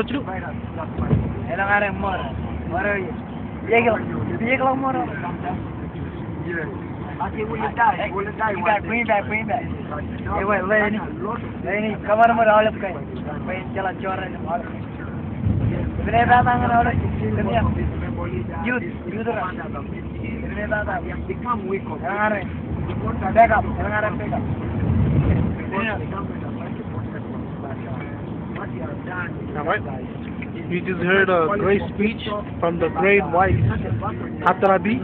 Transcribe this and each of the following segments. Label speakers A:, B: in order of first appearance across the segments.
A: dulu.
B: Elang ada yang mor. Mor. Dia kalau mor. Bring back. Wait, Lenny, kamar mau rawat kayak. Main jalan coret. Ini datang orang ini. Youth orang. Ini datang. Yang ada. Backup.
A: Alright. You just heard a great speech from the great white Atara Ilai,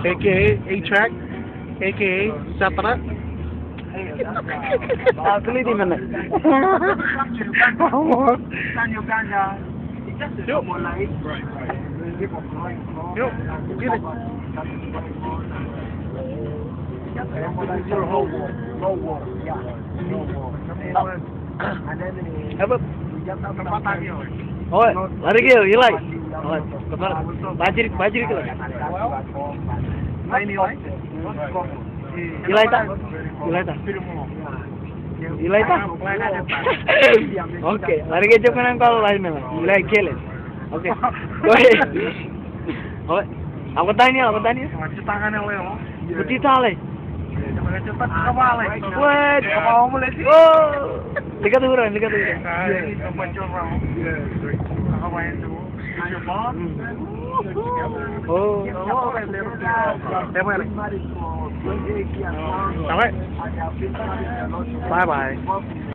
A: aka A-Track, aka Atara.
B: Tuloy din man.
A: Yo, get it.
B: Apa? Oh, lari ke Ilai. Oh, kemana? Bajir ke lagi. Ilai tak? Oke, lari ke jauh kan kalau lain memang. Ilai kele. Oke. Oh, aku tanya. Putih tale.
C: Cepat kawal.
B: Wait,
C: Kawal mulai sih.
B: oh, lihat orang. Oh,
A: Alright. Bye bye.